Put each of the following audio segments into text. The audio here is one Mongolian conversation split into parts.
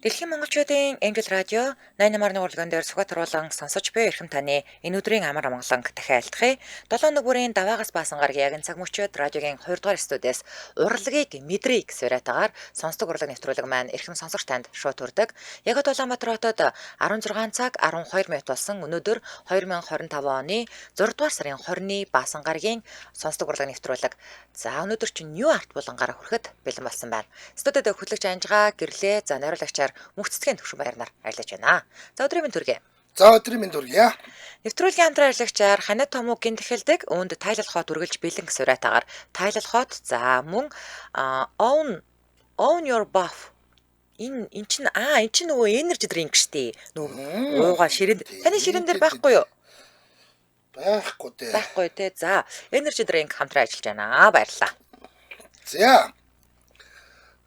Дэлхийн монголчуудын Эмжил радио 88-ны урлаган дээр сүхбат оруулан сонсож буй эрхэм таны энэ өдрийн амар амгаланг дахин айлтгая. 7 нүгүрийн даваагаас баасан гаргийн яг цаг мөчид радиогийн 2 дугаар студиэс урлагийг мэдрэй гэсэн яриатаагаар сонсдог урлаг нэвтрүүлэг маань эрхэм сонсогч танд шууд хүрдэг. Яг Улаанбаатар хотод 16 цаг 12 минут болсон өнөөдөр 2025 оны 6 дугаар сарын 20-ны баасан гаргийн сонсдог урлаг нэвтрүүлэг. За өнөөдөр чинь юу арт булангараа хүрэхэд бэлэн болсон байна. Студид хөтлөгч Анжгаа гэрлээ. За найруулагчаар мөхцөцгийн төвшин баярнаар ажиллаж байна. За өдрийн мэнд хүргэе. За өдрийн мэнд хүргэе. Нэвтрүүлгийн хамтран ажиллагчаар Ханаа Томуугийн тэхэлдэг үүнд тайлал хот үргэлж бэлэн гэсэн уриатаагаар тайлал хот за мөн own your buff эн чинь нөгөө energy drink штий. Нөгөө ууга ширэнд таны ширэн дээр байхгүй юу? Байхгүй дээ. Байхгүй те. За energy drink хамтран ажиллаж байна. Баярлалаа. За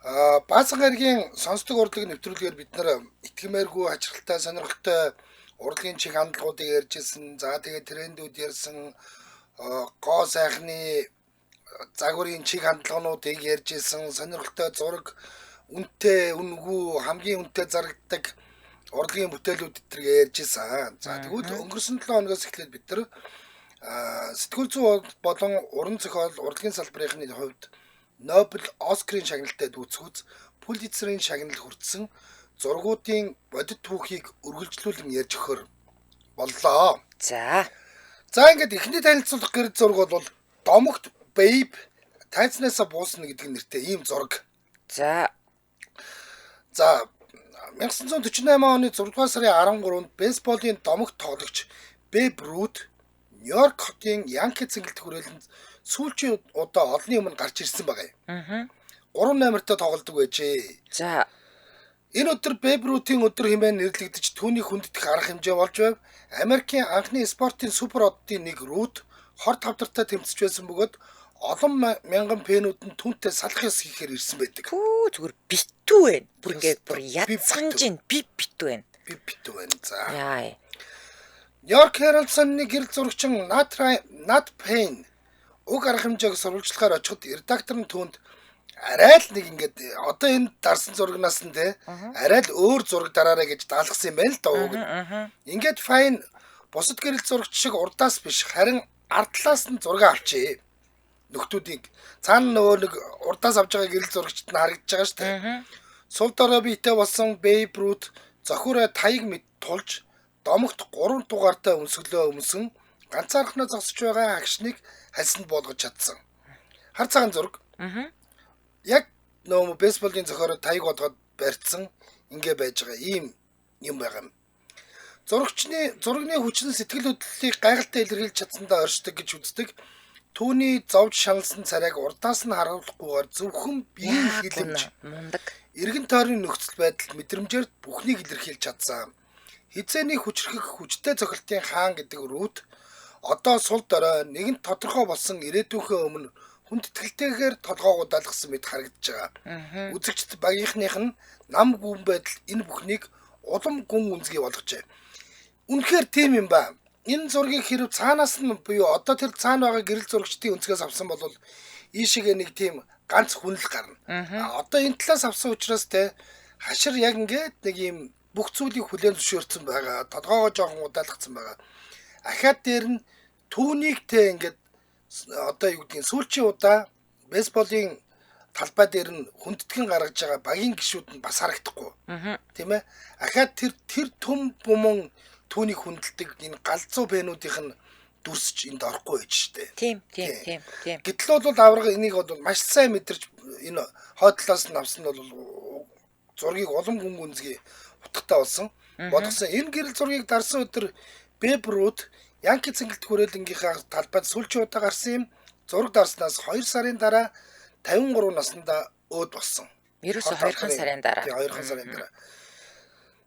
баасан гаргийн сонсдог урлагийн нэвтрүүлгээр бид нар итгэмээргүй ажралтай сонирхолтой урлагийн чиг хандлагуудыг ярьжсэн. За тэгээд трендүүд ярьсан, гоо сайхны загварын чиг хандлагуудыг ярьжсэн, сонирхолтой зураг, үнэтэй үнэгүй хамгийн үнэтэй зарагддаг урлагийн бүтээлүүд эдгээр ярьжсэн. За тэгвэл өнгөрсөн 7 хоногоос эхлээд бид нар сэтгүүл зүйн болон уран зохиол урлагийн салбарын хувьд Нобель Оскарын шагналтай дүүцгүүц Пулитцерийн шагнал хүртсэн зургуудын бодит түүхийг үргэлжлүүлэн ярьж өгөхөр боллоо. За ингээд эхний танилцуулах гэр зураг бол Домогт Babe тайцнаасаа буусна гэдэг нэртэй ийм зураг. За 1948 оны 6 дугаар сарын 13-нд бейсболын домогт тоглогч Бэб Рут Нью-Йорк хотын Янки цэнгэлт хүрээлэнд сүүлчийн удаа олонний өмнө гарч ирсэн байгаа юм. 3 номертой тоглодог байжээ. За энэ өдөр Бэб Рутийн өдөр хэмээн нэрлэгдэж түүнийг хүндэтгэх арга хэмжээ болж байв. Америкийн анхны спортын супер оддын нэг Рут хор тавдартай тэмцэж байсан бөгөөд олон мянган фэнүүд нь түүнтэй салах ёс хийхээр ирсэн байдаг. Хүү зүгээр битүү байна. Бүр ингээд бүр ядсанжин битүү байна. Битүү байна. За. Яа. Нью-Йорк Herald-ны гэрэл зурагчин Nat Payne уг арга хэмжээг сурвалжлахаар очиход редактор нь түүнд арай л нэг ингээд одоо энэ дарсан зурагнаас нь те арай л өөр зураг дараарай гэж даалгасан юм байна л да ууг. Ингээд Payne бусад гэрэл зурагч шиг урдаас биш харин ард талаас нь зураг авчээ. Нөхдүүдийг цаана нөгөө нэг урдаас авж байгаа гэрэл зурагчд нь харагдаж байгаа шүү дээ. Сул дорой биетэй болсон Babe Ruth зохиороо таяг мэд тулж домогт 3 дугаартай өмсөн ганцаархнаа зогсож байгаа агшныг хальсанд болгож чадсан. Хар цагаан зураг. Яг нөгөө бейсболын зохиороо таяг болгоод барьцсан ингээ байж байгаа ийм юм байгаа юм. Зурагны хүчин сэтгэл хөдлөлийг гайхалтай илэрхийлж чадсандаа оршдог гэж үздэг. Түүний зовж шаналсан царайг урдаас нь харуулахгүйгээр зөвхөн биеийн хилэмж эргэн тойрны нөхцөл байдал мэдрэмжээр бүхнийг илэрхийлж чадсан. Хизээний хүчрхэг хүчтэй цохилтын хаан гэдэг Рут одоо сул дорой нэгэн тодорхой болсон ирээдүйнхээ өмнө хүндэтгэлтэйгээр толгоогоо далгасан мэт харагдаж байгаа. Үзэгчд багийнхных нь нам гүн байдал энэ бүхнийг улам гүн үнзгий болгожээ. Үнэхээр тийм юм ба. Энэ зургийг хэрв цаанаас нь буюу одоо тэр цаана байгаа гэрэл зурагчдын өнцгөөс авсан бол ийшээгээ нэг тийм ганц хүнэл гарна. Одоо энэ талаас авсан учраас те хашир яг ингээд нэг юм бүх зүйлийг хүлээн зөвшөөрсөн байгаа. Толгоогоо жоохон удаалгацсан байгаа. Ахаад дээр нь түүнийг те ингээд одоо юу гэдгийг сүүлчийн удаа бейсболын талбай дээр нь хүндэтгэн гаргаж байгаа багийн гишүүд нь бас харагдахгүй. Тийм ээ. Ахаад тэр төм бумон түүнийг хүндэлдэг энэ галзуу бэнүүдийнх нь дүрсч энд орохгүй байж штэ. Тийм. Гэтэл бол аврага энийг бол маш сайн мэдэрч энэ хойдлоос нь авсан нь бол зургийг улам гүн гүнзгий утгатай болсон. Болгосон энэ гэрэл зургийг дарсан өдөр Бэб Рут Янки цэнгэлт хүрээлэнгийнхаа талбайд сүүлчийн удаа гарсан юм. Зураг дарснаас 2 сарын дараа 53 наснда өөд болсон. Ерөөсөө 2 сарын дараа. 2 сарын дараа.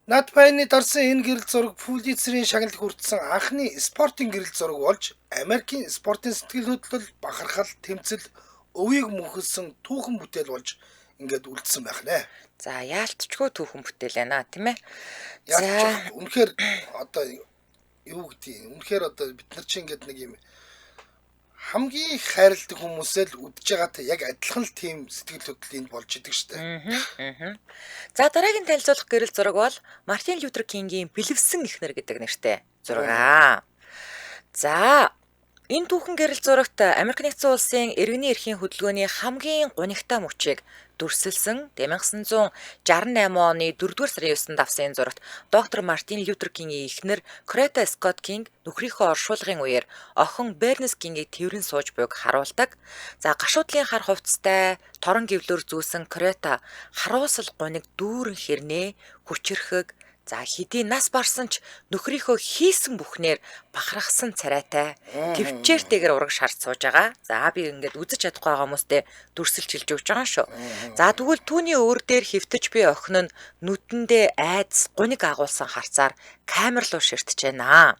Nat Payne дарсан энэ гэрэл зураг Пулитцерийн шагнал хүртсэн анхны спортын гэрэл зураг болж Америкийн спортын сэтгэл хөдлөл бахархал тэмцэл өвийг мөнхөлсөн түүхэн бүтээл болж ингээд үлдсэн байх нэ. За яалтчгүй түүхэн бүтээл байна тийм ээ. За үнэхээр одоо юу гэдэг юм. Үнэхээр одоо бид нар чинь ингээд нэг юм хамгийн хайрладаг хүмүүсээ л үдж байгаатай яг адилхан л тийм сэтгэл хөдлөл энд болж идэг штэ. За дараагийн танилцуулах гэрэл зураг бол Мартин Лютер Кингийн Бэлэвсэн эхнэр гэдэг нэртэй зураг. За энэ түүхэн гэрэл зурагт Америк нэгдсэн улсын иргэний эрхийн хөдөлгөөний хамгийн гунигтай мөчийг дүрсэлсэн 1968 оны 4-р сарын 9-нд авсан энэ зурагт доктор Мартин Лютер Кингийн эхнэр Корета Скотт Кинг нөхрийнхөө оршуулгын үеэр охин Бернис Кингийг тэрэн сууж буйг харуулдаг. За гашуудлын хар хувцастай торон гівлөөр зүүсэн Корета харуусал гуниг дүүрэн хэрнээ хүчрэхэг. За хэдий нас барсан ч нөхрийнхөө хийсэн бүхнээр бахархсан царайтай төвчээртэйгээр ураг шарж сууж байгаа. За би ингээд үзэж чадахгүй байгаа хүмүүстэй дүрсэлж хэлж өгч байгаа шүү. За тэгвэл түүний өр дээр хөвтөж буй охин нь нүдэндээ айдас гуниг агуулсан харцаар камер руу ширтэж байна.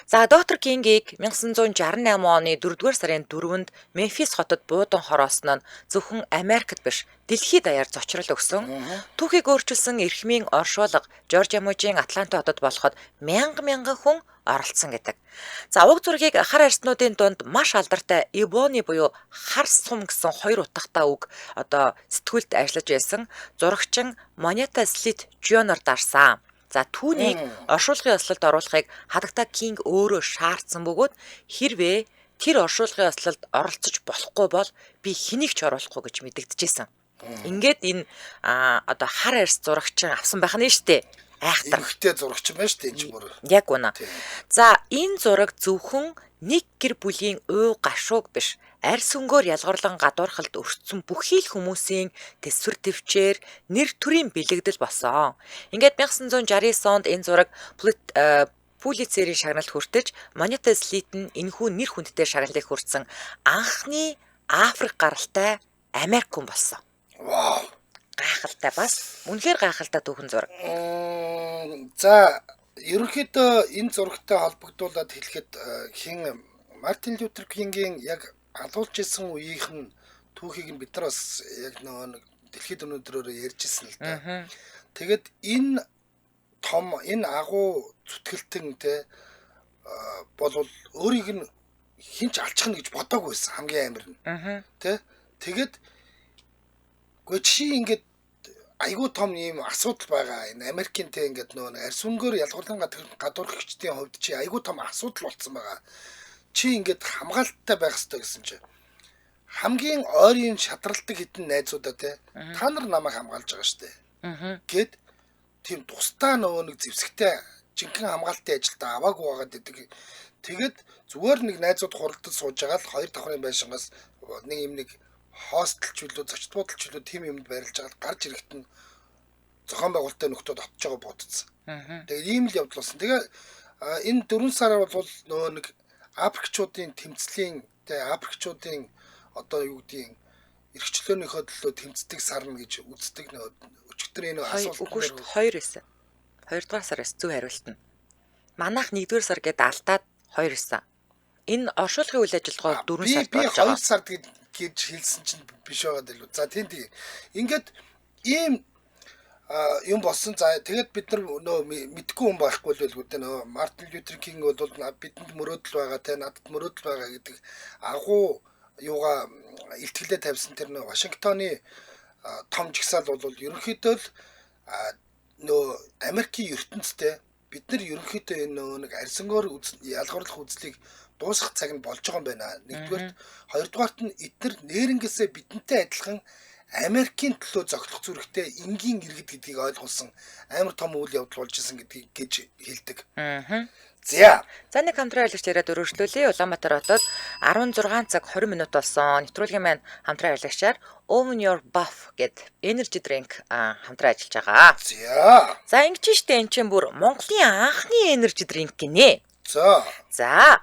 За доктор Кингийг 1968 оны 4-р сарын 4-нд Мемфис хотод буудан хороосон нь зөвхөн Америкт биш дэлхийд даяар зочрол өгсөн. Түүхийг өөрчилсөн эрхмийн оршуулга Жоржиа мужийн Атланта хотод болоход мянган хүн оролцсон гэдэг. За уг зургийг хар арснуудын дунд маш алдартай Ибони буюу хар сум гэсэн хоёр утгатай үг одоо сэтгүүлд ажиллаж байсан зурагчин Монета Слит Жуниор дарсан. За түүнийг оршуулгын ёслолд оруулахыг хадагта Кинг өөрөө шаардсан бөгөөд хэрвээ тэр оршуулгын ёслолд оролцож болохгүй бол би хэнийг ч оруулахгүй гэж мэдэгдэжсэн. Ингээд энэ одоо хар арьс зурагчин авсан байх нь штэ. Айхтар. Эмхтэй зурагчин байна штэ энэ ч мөр. Яг үнэ. За энэ зураг зөвхөн нэг гэр бүлийн уу гашууг биш. Арьс өнгөөр ялгарлан гадуурхалд өртсөн бүхий л хүмүүсийн төсвөр төвчээр нэр төрийн бэлэгдэл болсон. Ингээд 1969 онд энэ зураг Пулитцерийн шагналд хүртэж Монета Слит нь энэхүү нэр хүндтэй шагналыг хүртсэн анхны Африк гаралтай Америк хүн болсон. Вау. Гайхалтай бас үнэхээр гайхалтай түүхэн зураг. За ерөнхийдөө энэ зурагтай холбогдуулаад хэлэхэд хин Мартин Лютер Кингийн яг алуулж исэн үеийнхэн түүхийг нь бид нар бас яг нэг дэлхийд өнөөдрөөр ярьжсэн л да. Тэгэд энэ агуу зүтгэлтэн те бол өөрийг нь хинч алчихна гэж бодоагүй байсан хамгийн амар нь. Тэ тэгэд чи ингээд айгүй том ийм асуудал байгаа. Энэ Америкийн те ингээд нөгөө арьс өнгөөр ялгарлан гадуурхагчдын хувьд чи айгүй том асуудал болсон байгаа. Чи ингээд хамгаалттай байх хэрэгтэй гэсэн чи. Хамгийн ойрын шатралдаг хитэн найзуудаа те та нар намайг хамгаалж байгаа штэ. Гэт тийм тусдаа нөгөө нэг зэвсэгтэй жинхэнэ хамгаалтын ажилдаа аваагүй байгаад идэг. Тэгэд зүгээр нэг найзууд хуралдаж сууж байгаа л 2 давхрын байшингаас нэг юм нэг хостелч үлээ зочд буудалч үлээ тийм юмд байрлаж байгаа гарч ирэхэд нь зохион байгуулалтын нөхдүүд отж байгаа бодсон. Тэгээд ийм л явдал болсон. Тэгээ энэ 4 сар бол нөгөө нэг Африкчуудын тэмцлийн Африкчуудын одоо юу гэдгийг эрхчлөөнийхөө төлөө тэмцдэг сарна гэж үздэг нөгөө өчигдөр энэ асуулт 2-9. 2 дугаар сараас зөв хариулт нь. Манайх 1-р сар гээд алдаад 2-9. Энэ оршуулгын үйл ажиллагаа 4 сард болж байгаа. Би 2 сард гэж хэлсэн чинь биш байгаад илүү. За тийм. Ингээд ийм юм болсон. За тэгээд бид нар нөө мэдгүй юм байхгүй л үү нөө Мартин Лютер Кинг бол бидэнд мөрөөдөл байгаа те надад мөрөөдөл байгаа гэдэг агуу юугаа илтгэлээ тавьсан тэр нөө Вашингтоны том жигсаал бол ерөнхийдөө л нөө Америкийн ертөнцтэй бид нар ерөнхийдөө энэ нөө нэг арьсангоор ялгарлах үзлийг дуусгах цаг нь болж байгаа юм байна. Нэгдүгээрт, хоёрдугаарт нь эдгээр нэрнгээсээ бидэнтэй адилхан Америкийн төлөө зохицох зүрхтэй энгийн иргэд гэдгийг ойлгуулсан амар том үйл явдал болж исэн гэдгийг гэж хэлдэг. За нэг хамтран аялагч яриад өргөжлүүлээ. Улаанбаатар хотод 16 цаг 20 минут болсон. Нэвтрүүлгийн маань хамтран аялагчаар Own Your Buff гэд energy drink хамтран ажиллаж байгаа. За ингэж штэ эн чинь бүр Монголын анхны energy drink гинэ. За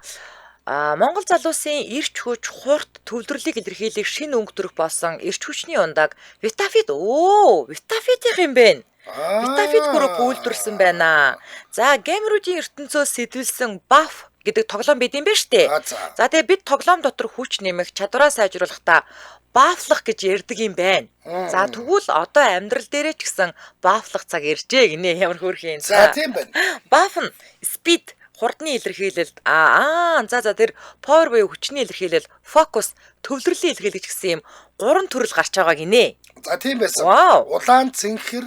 Монгол залуусын эрч хүч, хурд, төвлөрлийг илэрхийлэх шинэ өнгө төрөх болсон эрч хүчний ундаг Vitaфит Vitaфитийнх юм бэ? Vitaфит групп үйлдвэрлэсэн байна. За геймеруудын ертөнцөөс сэтвэлсэн Buff гэдэг тоглоом бид юм байна штэ. За тэгээ бид тоглоом дотор хүч нэмэх, чадвараа сайжруулахдаа бафлах гэж ярьдаг юм байна. За тэгвэл одоо амьдрал дээрээ ч гэсэн бафлах цаг иржээ гинэ ямар хөөрхөн. За тийм байна. Buff нь speed хурдны илэрхийлэл за тэр power буюу хүчний илэрхийлэл, focus төвлөрлийн илэрхийлэл гэсэн юм 3 төрөл гарч байгаа гинэ. За тийм байсан. Вау. Улаан, цэнхэр,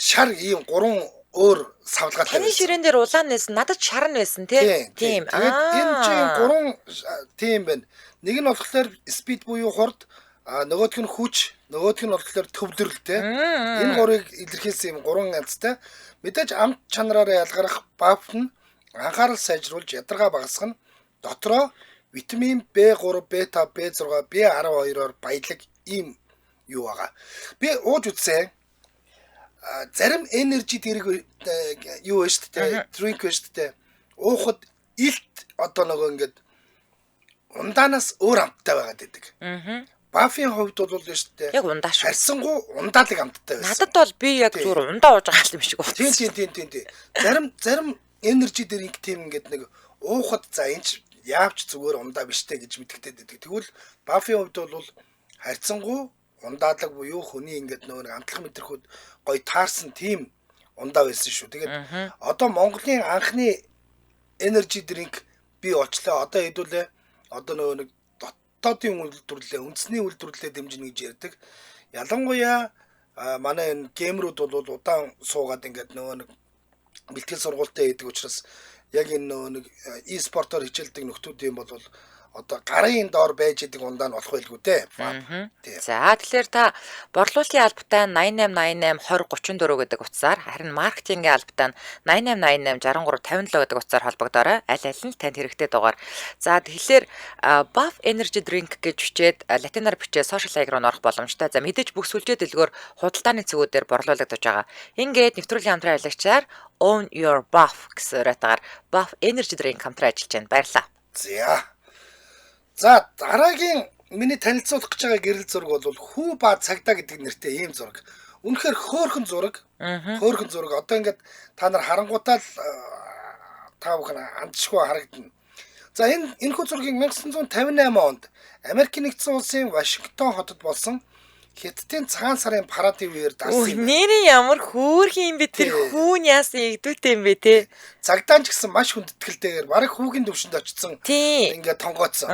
шар ийм 3 өөр савлгаатай Таны байсан. ширээн дээр улаан байсан, надад шар нь байсан тий. Тийм. Тэгээд энэ чинь 3 тийм байна. Нэг нь болохоор speed буюу хурд, нөгөөх нь хүч, нөгөөх нь болохоор төвлөрөл тий. Энэ гурыг илэрхийлсэн юм 3 янзтай. Мэдээж амт чанараараа ялгарах buff нь анхаарал сайжруулж ядаргаа багасгах нь дотроо витамин B3, бета, B6, B12-оор баялаг ийм юу байгаа. Би ууж үзсэн. Зарим энержи дэрэг юу вэ шүү дээ. Drink вэ шүү дээ. Уухад илт одоо нөгөө ингээд ундаанаас өөр амттай байгаад байдаг. Баффийн хувьд бол шүү дээ. Яг ундаа шүү. Харьсангуй ундаалаг амттай байсан. Надад бол би яг зүгээр ундаа ууж байгаа юм шиг байна. Тийм. Зарим энержи дэрэг тийм ингээд нэг уухад за энэ яавч зүгээр ундаа биштэй гэж мэдгдэд байдаг. Тэгвэл Баффийн хувьд бол харьцангуй ундаалаг буюу хүний ингээд нөгөө амтлах мэтрхүүд гоё таарсан тийм ундаа байсан шүү. Тэгээд одоо Монголын анхны энержи дринк би олчлаа. Одоо хэдүүлээ одоо нөгөө нэг дотоодын үйлдвэрлэлээ, үндэсний үйлдвэрлэлээ дэмжинэ гэж ярьдаг. Ялангуяа манай энэ геймерүүд бол удаан суугаад ингээд нөгөө нэг бэлтгэл сургуультай байдаг учраас яг энэ нөгөө нэг e-спортоор хичээлдэг нөхдүүдийн бол одоо гарын доор байж идэг ундаа нь болох байлгүй дээ. За тэгэхээр та борлуулалтын албатай 8888 20 34 гэдэг утсаар харин маркетингийн албатай 8888 63 57 гэдэг утсаар холбогдоорой. Аль нь танд хэрэгтэй дугаар. За тэгэхээр Buff Energy Drink гэж бичээд латинаар бичээ social аяг руу орох боломжтой. За мэдээж бүх сүлжээ дэлгөөр худалдааны цэгүүдээр борлуулагдаж байгаа. Ингээд нэвтрүүлгийн хамтран аялагчаар Own Your Buff гэсэн уриатаар Buff Energy Drink хамтран ажиллаж байна. Баярлалаа. За дараагийн миний танилцуулах гэж байгаа гэрэл зураг бол хүү ба цагдаа гэдэг нэртэй ийм зураг. Үнэхээр хөөрхөн зураг. Хөөрхөн зураг. Одоо ингээд та нар харангуутаа л та бүхэн андшгүй харагдана. За энэ хүү зургийг 1958 онд Америкийн нэгдсэн улсын Вашингтон хотод болсон Хятадын цагаан сарын парадын үеэр дарсан юм. Нэрийн ямар хөөрхөн юм бэ тэр хүүн яасан игдүүтэй юм бэ те. Цагдаа ч гэсэн маш хүндэтгэлтэйгээр бараг хүүгийн төвшөнд очсон. Ингээд тонгооцсон.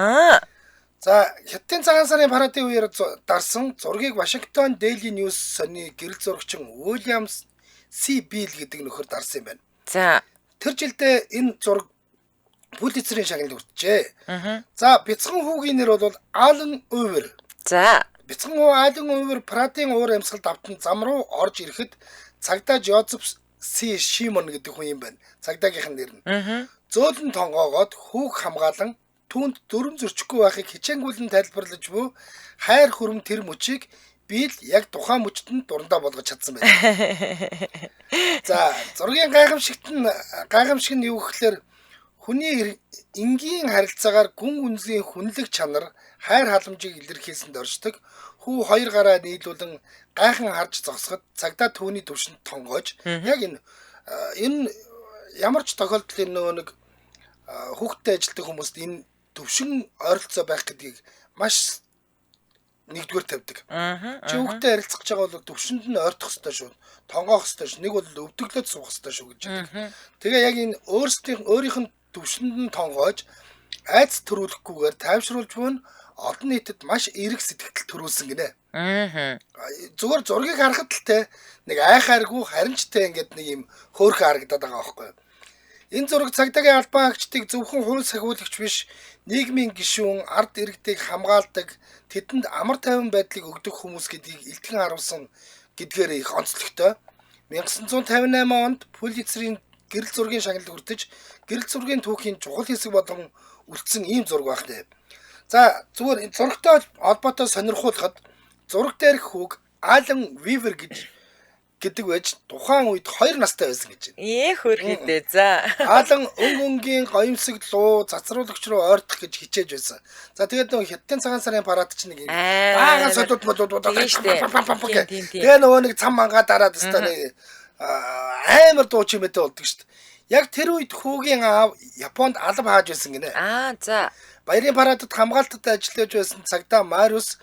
За Хятадын цагаан сарын парадын үеэр дарсан зургийг Вашингтон Daily News сони гэрэл зурагчин Williams C. Beal гэдэг нөхөр дарсан юм байна. За тэр жилдээ энэ зураг Пулитцерийн шагналд хүрчээ. За бяцхан хүүгийн нэр бол Alan Weaver. За бяцхан хүү Alan Weaver Парадын уур амьсгалд автан зам руу орж ирэхэд цагдаа Joseph C. Shimon гэдэг хүн юм байна. Цагдаагийнх нь нэр нь. Зөөлөн тонгоогоод хүүг хамгаалan түүнд дүрм зөрчихгүй байхыг хичээнгүйлэн тайлбарлаж буй хайр хүрм тэр мөчийг Бийл яг тухайн мөчтөнд дурандаа болгож чадсан байна. За зургийн гайхамшиг нь юу гэхээр хүний энгийн харилцаагаар гүн үнзгийн хүнлэг чанар хайр халамжийг илэрхийлсэнд оршдог. Хүү хоёр гараа нийлүүлэн гайхан харж зогсоход цагдаа түүний төвшөнд тонгоож яг энэ ямар ч тохиолдолд нөгөө нэг хүүхдтэй ажилладаг хүмүүст энэ төвшин ойролцоо байх гэдгийг маш нэгдүгээр тавьдаг. Чи хүүхдтэй харилцах гэж байгаа бол төвшөнд нь ойртох хэрэгтэй шүү. Тонгоох хэрэгтэй шүү. Нэг бол өвдөглөөд суух хэрэгтэй шүү гэж яддаг. Тэгээ яг энэ өөрийнх нь төвшөнд нь тонгоож айц төрүүлэхгүйгээр тайвшруулж буй нь олон нийтэд маш эерэг сэтгэл төрүүлсэн гинэ. Зүгээр зургийг харахад л те нэг айхааргүй харимжтай ингээд нэг юм хөөрхөн харагдаад байгаа байхгүй юу? Энэ зураг цагдаагийн албан агчдыг зөвхөн хууль сахиулагч биш, нийгмийн гишүүн, ард иргэдийг хамгаалдаг, тэдэнд амар тайван байдлыг өгдөг хүмүүс гэдгийг илтгэн харуулсан гэдгээр их онцлогтой. 1958 онд Пулитцерийн гэрэл зургийн шагналд хүртэж, гэрэл зургийн түүхийн чухал хэсэг болгон үлдсэн ийм зураг байх нэ. За зүгээр энэ зурагтай холбоотой сонирхуулахад зураг дээрх хүүг Alan Weaver гэдэг байж тухайн үед 2 настай байсан гэж байна. Хөрхийдээ. За. Alan өнгийн гоёмсог луу цацруулагч руу ойртох гэж хичээж байсан. За тэгээд нөгөө Хятадын цагаан сарын парад чинь нэг баахан содууд тэгээ нөгөө нэг цам мангаа дараад өстой амар дуу чимээтэй болдог шүү дээ. Яг тэр үед хүүгийн аав Японд алба хааж байсан гинэ. За. Баярын парадад хамгаалтад ажиллаж байсан цагдаа Мариус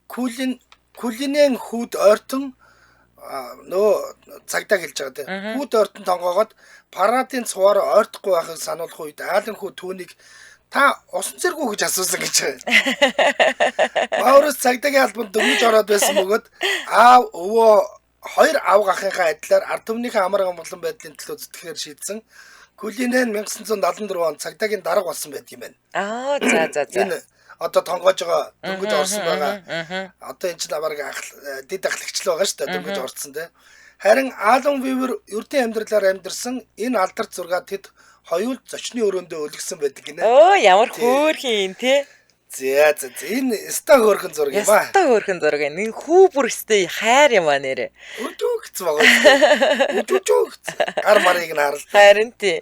Кулинен хүүд ойртон нөө цагдаа хэлж байгаа те. Хүүд ойртон тонгоогоод парадын цуваар ойртохгүй байхыг сануулах үед аалын хүү түүнийг та усан цэргүү гэж асуусан гэж байгаа. Маурус цагдаагийн албанд дөнгөж ороод байсан бөгөөд аав өвөө хоёр аав гахынхаа адилаар ард түмнийхээ амар амгалан байдлын төлөө зүтгэхээр шийдсэн. Кулинен 1974 онд цагдаагийн дарга болсон байдаг юм байна. За. Энэ одоо тонгоож байгаа дөнгөж орсон байгаа. Одоо энэ ч намайг дид ахлагчлал байгаа шүү дээ дөнгөж орсон те. Харин Алан Вивер ердийн амьдралаар амьдарсан энэ алдарт зураг тэд хоёул зочны өрөөндөө өлгсөн байдаг гинэ. Ямар хөөрхөн те. За энэ ста хөөрхөн зураг юм аа. Ста хөөрхөн зураг энэ хүү бүр өстэй хайр юм аа нэрэ. Өдөөгц байгаа. Өдөөж гар марыг нь харал. Харин тий.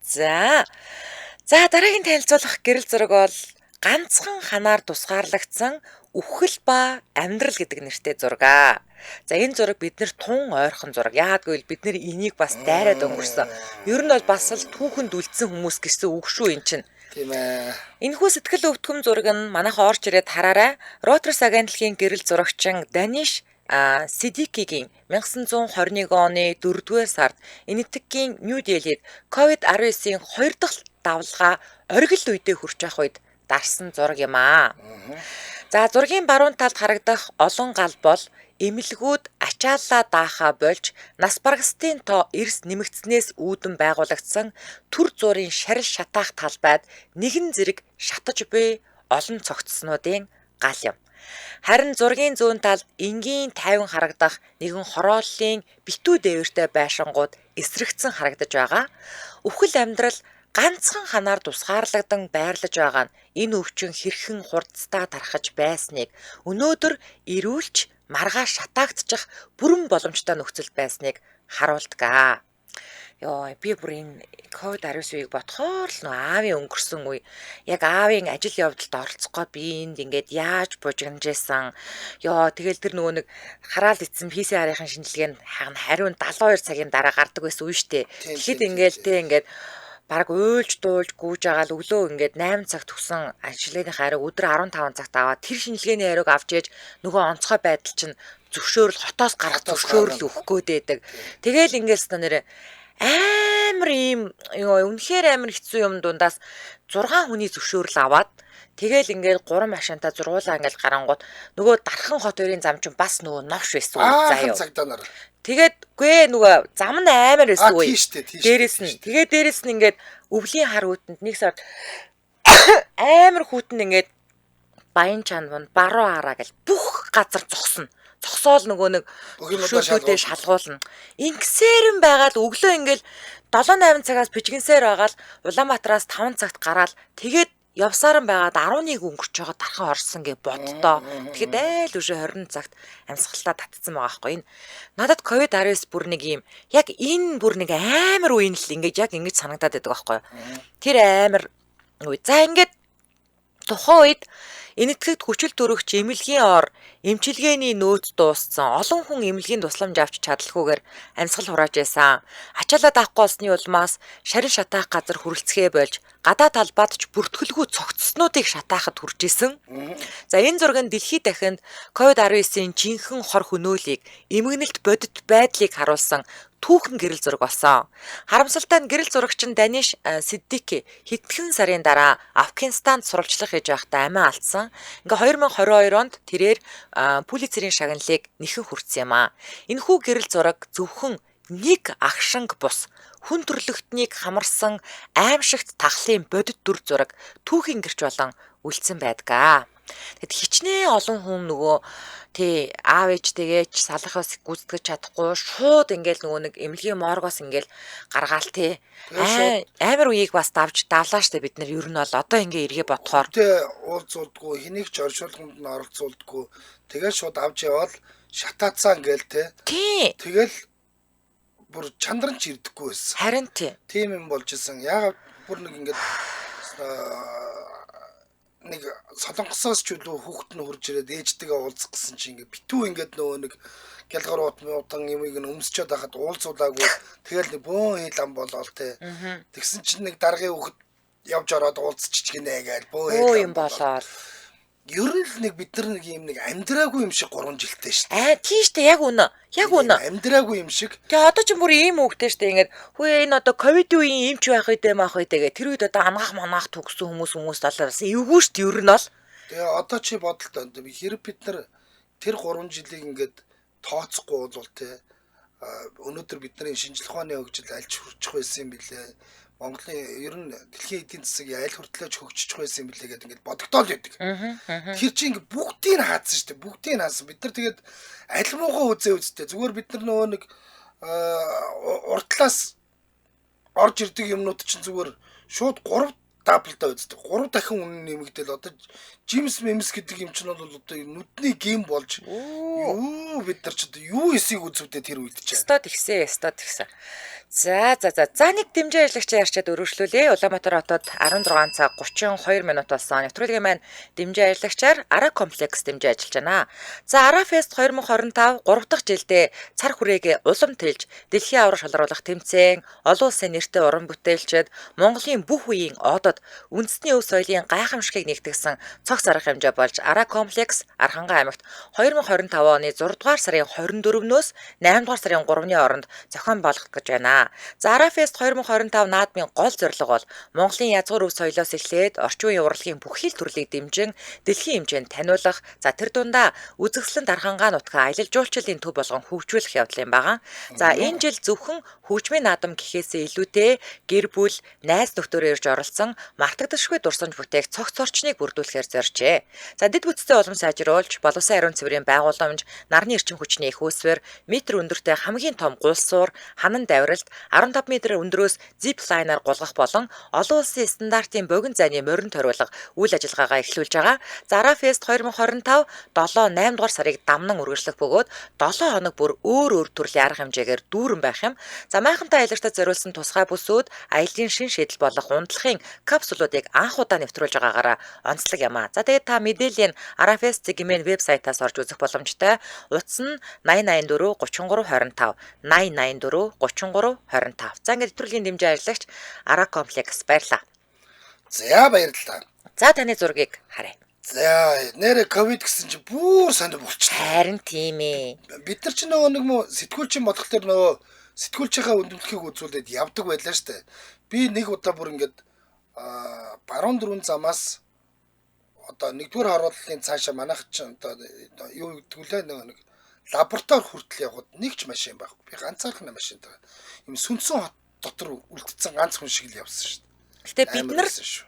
За дараагийн танилцуулах гэрэл зураг бол ганцхан ханаар тусгаарлагдсан үхэл ба амьдрал гэдэг нэртэй зураг. За энэ зураг биднэр тун ойрхон зураг. Яагаад гэвэл бид нэр энийг бас дайраад өнгөрсөн. Ер нь бол бас л түүхэнд үлдсэн хүмүүс гэсэн үг шүү эн чинь. Тийм ээ. Энэхүү сэтгэл өвтгөм зураг нь манайхаа орж ирээд хараарай. Reuters агентлагийн гэрэл зурагчин Даниш Сидикигийн 1921 оны 4-р сард Энэтхэгийн Нью Делид COVID-19-ийн 2 дахь давлгаа оргил үедээ хүрч явах үед дарсан зураг юм аа. За зургийн баруун талд харагдах олон гал бол эмнэлгүүд ачааллаа даахаа болж нас баргастын тоо эрс нэмэгдснээс үүдэн байгуулагдсан төр зургийн шарил шатаах талбайд нэгэн зэрэг шатаж буй олон цогцснуудын гал юм. Харин зургийн зүүн талд энгийн тайван харагдах нэгэн хорооллын битүү дээвэртэй байшингууд эсрэгцэн харагдаж байгаа. Үхэл амьдрал ганцхан ханаар тусгаарлагдан байрлаж байгаа нь энэ өвчин хэрхэн хурдстаа тархаж байсныг өнөөдөр ирүүлж маргааш шатаагдчих бүрэн боломжтой нөхцөл байсныг харуулдаг. Би бүр энэ COVID-19 үеийг бодохоор л аавын өнгөрсөн үе. Яг аавын ажил явдалд оролцохгүй би энд ингээд яаж бужигнажсэн. Тэгэл тэр нөгөө нэг хараал ицсэн PCR-ийн шинжилгээ нь хариун 72 цагийн дараа гардаг байсан үе штэ. Тэгэхэд ингээд бараг уйлж дуулж гүйж байгаа л өглөө ингээд 8 цагт төгсөн ажлын хариу өдөр 15 цагт аваад тэр шинжилгээний хариуг авч ээж нөгөө онцгой байдал чинь зөвшөөрөл хотоос гарах зөвшөөрөл өгөх гээд байдаг. Тэгэл ингээд нэрэ амар ийм үнэхээр амар хэцүү юм дундаас 6 хүний зөвшөөрөл аваад тэгэл ингээд 3 машинтаа зургуулаа ингээд гарангууд нөгөө дархан хот хоёрын зам чинь бас нөгөө новш байсан үү заяа. Тэгээд нөгөө зам нь амар байсан үе. Дээрээс нь ингээд өвлийн хар үүтэнд нэг сар амар хүүтэнд ингээд баян чанван баруу хараа гэл бүх газар зогсно. Зогсоол нөгөө нэг шүүхүүдээ шалгуулна. Ингэсээр байгаад өглөө ингээд 7-8 цагаас бижигнсээр байгаад Улаанбаатараас 5 цагт гараад тэгээд явсаар нь байгаад 11 өнгөрч байгаа дархан орсон гэж боддоо. Тэгэхэд айл үшээ 20 цагт амьсгалтаа татсан байгаа байхгүй. Энэ надад COVID-19 бүр нэг юм яг энэ бүр нэг амар үе л ингэж яг ингэж санагдаад байдаг байхгүй. Тэр амар үе. За ингээд тухайн үед Энэтхэгт хүчил төрөгч эмнэлгийн ор эмчилгээний нөөц дууссан. Олон хүн эмнэлгийн тусламж авч чадлаггүйгээр амьсгал хурааж байсан. Ачаалаа даахгүй болсны улмаас шарин шатаах газар хүрэлцгээ болж гадаа талбайд ч бүртгэлгүй цогцснуудыг шатаахад хүрж исэн. За энэ зураг нь дэлхийд дахинд COVID-19-ийн жинхэнэ хор хөнөөлийг эмгэнэлт бодит байдлыг харуулсан түүхэн гэрэл зураг болсон. Харамсалтай нь гэрэл зурагчин Даниш Сиддики хэдхэн сарын дараа Афганистанд сурвалжлах хийж байхдаа амиа алдсан. Ингээ 2022 онд тэрээр полицийн шагналыг нэхэн хүртсэн юм аа. Энэхүү гэрэл зураг зөвхөн нэг агшинг бус хүн төрлөختнийг хамарсан аимшигт тахлын бодит дүр зураг түүхийн гэрч болон үлдсэн байдаг. Тэгэд хичнээн олон хүн нөгөө аав ээжтэйгээ ч салахаас гүйцэтгэж чадахгүй шууд ингээл нөгөө нэг эмнэлгийн моргоос ингээл гаргаал амар үеийг бас давлаа штэ бид нар ер нь бол одоо ингээ эргээ бодохоор уулзуулдгүй хэнийг ч оршуулганд нь оролцуулдгүй тэгэл шууд авч яваад шатаацсан ингээл тэгэл бүр чандран ч ирдэггүй байсан. Харин тийм юм болж исэн. Яагаад бүр нэг ингээд нэг солонгосоос ч үлээ хүүхэд нь хурж ирээд ээжтэйгээ уулзах гэсэн чинь ингээд битүү ингээд нөгөө нэг гялгар уутан юмыг нь өмсчөөд байхад уулзуулаагүй тэгэл нэг бөөн хил ам болоол тэгсэн чинь нэг даргын хүүхэд явж ороод уулзчих гинэ гээл бөөн юм болоод Ер нь л нэг бид нар нэг юм нэг амьдраагүй юм шиг 3 жилтэй шүү дээ. Тийм шүү дээ. Яг үнэ. Яг үнэ. Амьдраагүй юм шиг. Тэгээ одоо ч бүр ийм үгтэй шүү дээ. Ингээд хөөе энэ одоо ковид үеийн эмч байх үедээ маах үедээ тэр үед одоо амгаах төгсөн хүмүүс талаас эвгүй шүү дээ. Ер нь бол. Тэгээ одоо чи бодолтой хэрэг бид нар тэр 3 жилийг ингээд тооцохгүй бол те өнөөдөр бидний шинжлэх ухааны хөгжил альч хүрчих байсан юм билээ. Монголын ер нь дэлхийн эдийн засгийн аль хүртлэж хөгжиж байсан юм билээ гэдэг ингээд бодогдоол байдаг. Тэр чинь ингээд бүгдийг хаасан шүү дээ. Бүгдийг хаасан. Бид нар тэгээд аль муугаа үзээ. Зүгээр бид нар нөгөө нэг уртлаас орж ирдэг юмнууд чинь зүгээр шууд 3 даблтаа үздэг. 3 дахин үнэ нэмэгдэл одоо Джимс Мемс гэдэг юм чинь бол одоо нүдний гейм болж юу бид нар ч одоо юу эсийг үзвдээ тэр үед чинь. Стад ихсэн. За нэг дэмжээ ажиллагчаа ярьчаад өргөжлүүлээ. Улаанбаатар хотод 16 цаг 32 минут болсон. Нэвтрүүлгийн маань дэмжээ ажиллагчаар Ара комплекс дэмжээ ажиллаж байна. За Ара Фест 2025 3 дахь жилдээ цар хүрээгээ улам тэлж дэлхийн аврах шалруулах тэмцээн, олон улсын нэртэй уран бүтээлчид, Монголын бүх үеийн одод үндэсний өв соёлын гайхамшигыг нэгтгэсэн цогц арга хэмжээ болж Ара комплекс Архангай аймагт 2025 оны 6 дугаар сарын 24-нөөс 8 дугаар сарын 3-ны хооронд зохион болгох гэж байна. За Ара Фест 2025 наадмын гол зорилго бол Монголын язгуур өв соёлоос эхлээд орчин үеийн урлагийн бүх хил төрлийг дэмжин дэлхийн хэмжээнд таниулах, за тэр дундаа үзэсгэлэнт Архангай нутгаа аялал жуулчлалын төв болгон хөгжүүлэх явдал юм байна. За энэ жил зөвхөн хөгжмийн наадам гэхээсээ илүүтэй гэр бүл, найз нөхдөөрөө ирж оролцсон мартагдашгүй дурсамж бүтээх цогц орчныг бүрдүүлэхээр зоржээ. За дэд бүтцтэй улам сайжруулж, боловсон ариун цэврийн байгууламж, нарны эрчим хүчний их үүсвэр, метр өндөртэй хамгийн том гулсуур, ханан давиралт, 15 м өндрөөс зип лайнаар гулгах болон олон улсын стандартын богино зайны морин ториулга үйл ажиллагаагаа эхлүүлж байгаа. За Ара Фест 2025 7-8 дугаар сарыг дамнан үргэлжлэх бөгөөд 7 хоног бүр өөр төрлийн арга хэмжээгээр дүүрэн байх юм. За майхантай аялагчдад зориулсан тусгай бүсүүд аялын шин шийдэл болох унтлахын капсулуудыг анх удаа нэвтрүүлж байгаагаараа онцлог юм а. За тэгээд та мэдээллийн Ара Фест гэмээр вебсайтаас орж үзэх боломжтой. Утас нь 8084 33 25 8084 33 25. За ингээд нэвтрүүлгийн дэмжээ ажиллагч Ара комплекс баярлаа. За баярлалаа. За таны зургийг харъя. За нэрэ ковид гэсэн чинь бүр сонио болчихлоо. Харин тийм ээ. Бид нар ч нөгөө нэг сэтгүүлчин бодглохоор нөгөө сэтгүүлчийнхаа өндөрлөхийг үзүүлээд явдаг байлаа штэ. Би нэг удаа бүр ингээд баруун дөрвөн замаас одоо нэгдүгээр харууллын цаашаа манайх ч одоо юу гэдэг үлээ нэг лаборатори хүртэл явхад нэг ч машин байхгүй. Би ганцаархнаа машин дээр юм сүнсэн хот дотор үлдсэн ганц хүн шиг л явсан шүү дээ. Гэтэ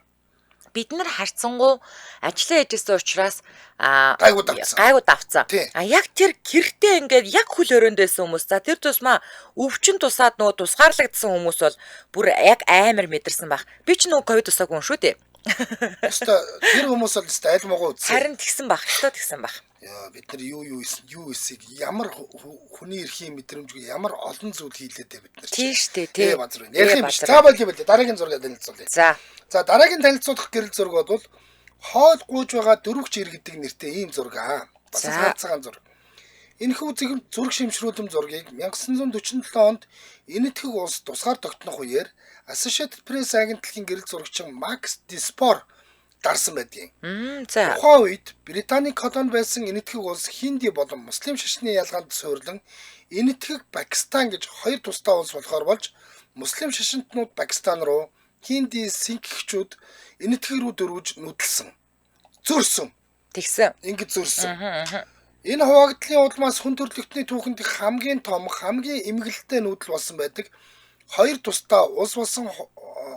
бид нар харцсангуу ажиллаа хийжсэн учраас гайгүй давцсан. Яг тэр гэртээ ингээд яг хөл өрөөнд байсан хүмүүс. За тэр тусмаа өвчин тусаад нөгөө тусгаарлагдсан хүмүүс бол бүр яг амар мэдэрсэн баг. Би ч нөгөө ковид тусаагүй хүн шүү дээ. Тэр хүмүүс бол аль могоо үзсэн. Харин тэгсэн баг. Тэгсэн баг. Яа бид нар юу эсийг ямар хүний эрхийн мэдрэмжгүй ямар олон зүйл хийлээ дээ бид нар. Тийм шүү дээ. Базар байна. Ярих юм биш. За болъё. Дараагийн зургийг танилцуулъя. За дараагийн танилцуулах гэрэл зураг бол хоол гууж байгаа дөрвөгч ир гэдэг нэртэй ийм зураг аа. Бас цаагаан зураг. Энэхүү зураг шимшрүүлэм зургийг 1947 онд Энэтхэг улс тусгаар тогтнох үеэр Associated Press агентлагийн гэрэл зурагчин Макс Диспор дарсан байдгийг. Тухайн үед Британий колони байсан Энэтхэг улс Хинди болон муслим шашны ялгаанд суйрлан Энэтхэг Пакистан гэж хоёр тусдаа улс болохоор болж муслим шашинтнууд Пакистан руу, Хинди синхгчүүд Энэтхэг рүү дөрвөж нүдэлсэн. Зөрсөн. Тэгсэн. Ингэж зөрсөн. Энэ хуваагдлын улмаас хүн төрөлхтний түүхэнд хамгийн том, хамгийн эмгэлтэй нүүдэл болсон байдаг. Хоёр тусдаа улс болсон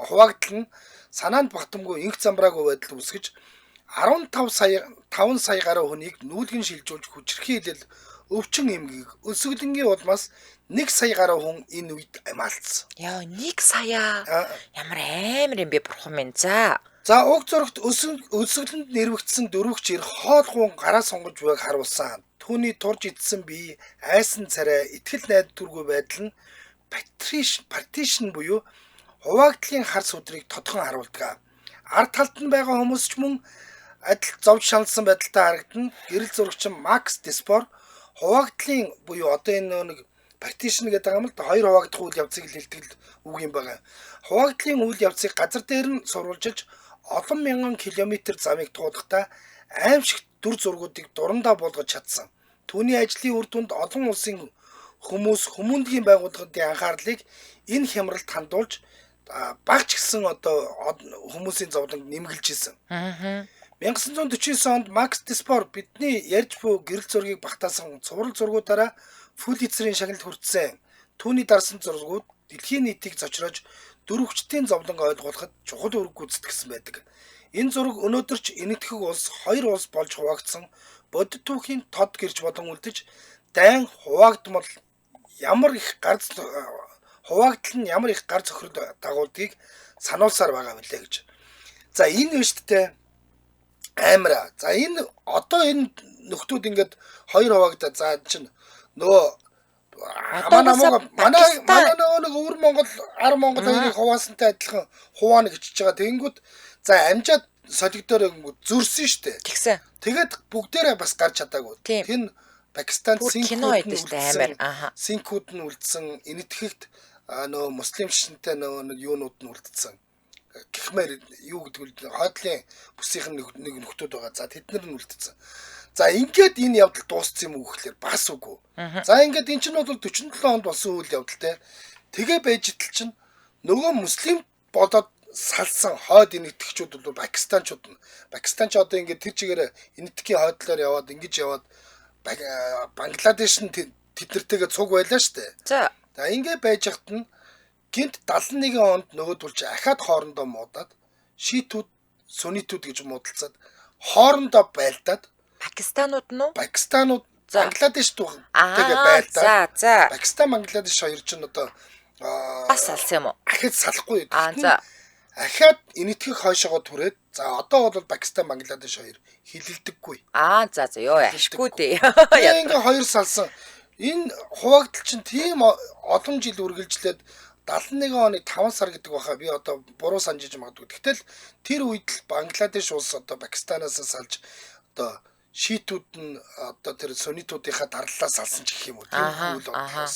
хуваагдал нь санаанд багтамгүй инх замбраагүй байдал үүсгэж 5 сая гаруй хүнийг нүүлгэн шилжүүлж хүчрхий хэлэл өвчин эмгэг өсөглөнгийн улмаас 1 сая гаруй хүн энэ үед амаалцсан. Яа 1 сая. Ямар амар юм бэ бурхан минь. За уг зурагт өсөглөнд нэрвэгдсэн дөрвөгч ир хоол хуун гараа сонгож байгааг харуулсан. Түүний турж идсэн бие, айсан царай, итгэл найдваргүй байдал нь partition буюу хуваагдлын хар сүдрийг тодхон харуулдаг. Ард талд нь байгаа хүмүүс ч мөн адил зовж шаналсан байдалтай харагдана. Гэрэл зурагчин Макс Диспор хуваагдлын буюу одоо энэ нэг partition гэдэг юм л да хоёр хуваагдах үйл явцыг хэлдэг үг юм байна. Хуваагдлын үйл явцыг газар дээр нь сурвалжилж олон мянган километр замыг туулахдаа аимшигт дүр зургуудыг дурандаа болгож чадсан. Түүний ажлын үр дүнд олон улсын хүмүүндгийн байгууллагын анхаарлыг энэ хямралд хандуулж багч гисэн хүмүүсийн зовлонд нэмгэлж исэн. 1949 онд Макс Диспор бидний ярьж буй гэрэл зургийг багтаасан цуврал зургуудаараа Пулитцерийн шагналд хүртсэн. Түүний дарсан зургууд дэлхийн нийтийг зочроож дөрвөгчдийн зовлон ойлгуулахад чухал үүрэг гүйцэтгэсэн байдаг. Энэ зураг өнөөдөр ч энэтхэг улс хоёр улс болж хуваагдсан бодит түүхийн тод гэрж болон үлдэж дайн хуваагдмал ямар их гар зохирол дагуулдгийг сануулсаар байгаа мөлий гэж. За энэ нь шүү дээ амира. За энэ энэ нөхдүүд ингээд хоёр хуваагдаад за чинь нөгөө манай нэг өвөр Монгол 10 Монгол хоёрыг хуваасантай адилхан хуваана гэж байгаа. Тэгэнгүүт за амжаад солигдоор зүрсэн шүү дээ. Тэгсэн. Тэгээд бүгдээрээ бас гарч чадаагүй. Тэр Пакистан синкүүд нь үлдсэн энэтхэгт нөгөө муслим шинтэй нөгөө нэг юунууд нь үлдсэн. Гихмээр юу гэдэг вэ? Хойдлын бүсийн нэг нөхдүүд байгаа. За тэднэр нь үлдсэн. За ингээд энэ явдал дууссан юм уу гэхээр бас үгүй. За ингээд эн чинь бол 47 онд болсон үйл явдал те. Тэгээ байж идэл чинь нөгөө муслим болоод салсан хойд энэтхэгчүүд бол Пакистанчууд нь. Пакистанч одоо ингээд тэр чигээр энэтхгийн хойдлоор яваад ингэж яваад Бангладеш нь тэднэртэйгээ цуг байлаа штэ. За ингээд байж хат нь гинт 71 онд нөгөөдөл чи ахаад хоорондоо муудаад шийтүүд сүнитүүд гэж муудалцаад хоорондоо байлдаад Пакистанууд нь уу? Пакистанууд Бангладеш түүнтэйгээ байлдаа. За. Пакистан Бангладеш хоёр чинь одоо бас салсан юм уу? Ахад салахгүй. За. Ахаад энэтхэг хойшоогоо түрээд за одоо бол Пакистан Бангладеш хоёр хилэлдэггүй. За ёо ашгүй дээ. Ингээ хоёр салсан. Энэ хуваагдал чинь тийм олон жил үргэлжлээд 71 оны 5 сар гэдэг баха би одоо буруу санджиж магадгүй. Гэтэл тэр үед л Бангладеш улс одоо Пакистанаас салж одоо шийтүүд нь одоо тэр сүнитүүдийнхаа дарлалаа салсан ч гэх юм уу. Тийм үйл явдал.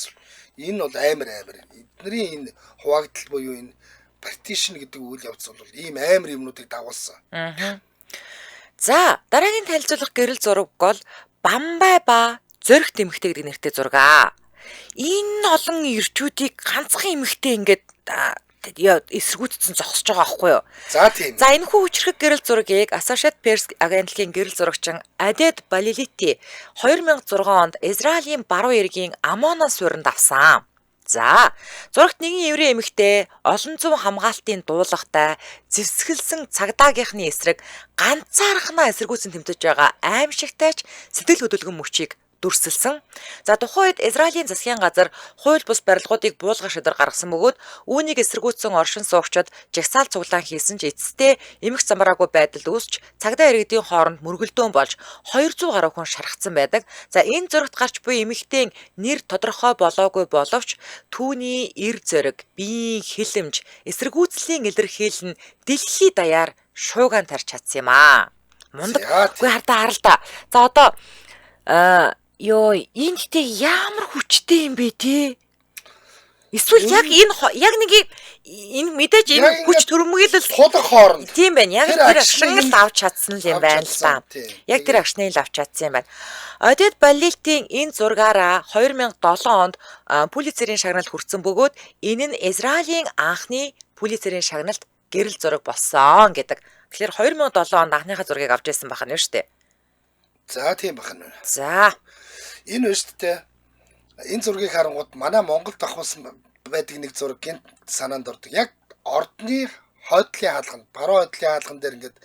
Энэ бол амар. Эднэрийн энэ хуваагдал буюу энэ партишн гэдэг үйл явц бол ийм амар юмнуудыг дагуулсан. За дараагийн танилцуулах гэрэл зураг бол Бамбай ба Зориг эмэгтэй гэдэг нэртэй зураг. Энэ олон ирчүүдийг ганцхан эмэгтэй ингээд эсэргүүцсэн зогсож байгаа аахгүй юу? За тийм. За энэ хүү хүчрэг гэрэл зургийг Associated Press агентлагийн гэрэл зурагчин Адед Балилити 2006 онд Израилийн баруун эргийн Амона суурьнд авсан. За зурагт нэгэн еврей эмэгтэй олон зуун хамгаалтын дуулахтай зэвсгэлсэн цагдаагийнхны эсрэг ганцаархнаа эсэргүүцэн тэмтэж байгаа аимшигтайч сэтгэл хөдлөлгөн мөчийг дүрсэлсэн. За тухайн үед Израилийн засгийн газар хууль бус барилгуудыг буулгах шийдвэр гаргасан бөгөөд үүнийг эсэргүүцсэн оршин суугчид жагсаал цуглаан хийсэн ч эцэстээ эмх замраагүй байдал үүсч цагдаа иргэдийн хооронд мөргөлдөөн болж 200 гаруй хүн шархсан байдаг. За энэ зурагт гарч буй эмэгтэй нэр тодорхой болоогүй боловч түүний эр зориг, биеийн хилэмж, эсэргүүцлийн илэрхийлэл нь дэлхий даяар шууган тарч чадсан юм аа. Мундаг. Үгүй хараа. За одоо энэ ихтэй ямар хүчтэй юм бэ те? Эсвэл яг нэг энэ мэдээж энэ хүч төрөмгөлөл тулах хооронд. Тийм байна. Яг тэр агшныг авч чадсан юм байна л да. Яг тэр агшныг авч чадсан юм байна. Одед Балилтийн энэ зургаараа 2007 онд Пулитцерийн шагналд хүрсэн бөгөөд энэ нь Израилийн анхны Пулитцерийн шагналд гэрэл зураг болсон гэдэг. Тэгэхээр 2007 онд анхныхаа зургийг авч ирсэн байх нь шүү дээ. За тийм байна. За энэ өсттэй энэ зургийг харангууд манай Монголд авахсан байдаг нэг зураг гинт санаанд ордог. Яг ордны хойдлын хаалганд, баруун хойдлын хаалган дээр ингээд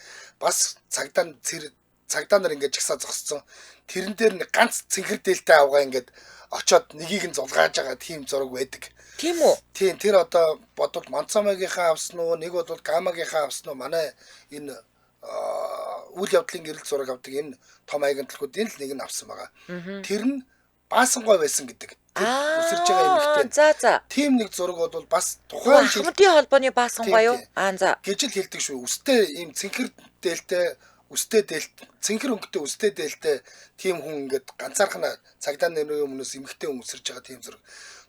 бас цагдаа нар ингээд жагсаа зогссон. Тэрэн дээр нэг ганц цэнхэр дээлтэй авгаа ингээд очоод нёгийг нь зулгааж байгаа тийм зураг байдаг. Тийм үү? Тийм тэр одоо бодвол Монцомогийнхаа авсан уу, нэг бол Гамагийнхаа авсан уу манай энэ үйл явдлын гэрэл зураг авдаг энэ том агентлагуудын л нэг нь авсан байгаа. Тэр нь баасан гой байсан гэдэг. Үсэрж байгаа эмэгтэй. За. Тим нэг зураг бол бас тухайн Хамтын холбооны баасан гой юу? За. Гэж л хэлдэг шүү. Үстэй ийм цэнхэр дээлтэй үстэй дээлт цэнхэр өнгөтэй үстэй дээлтэй тийм хүн ингээд ганцаархна цагдаа нэрийн өмнөөс эмэгтэй хүн өсөрж байгаа тийм зураг.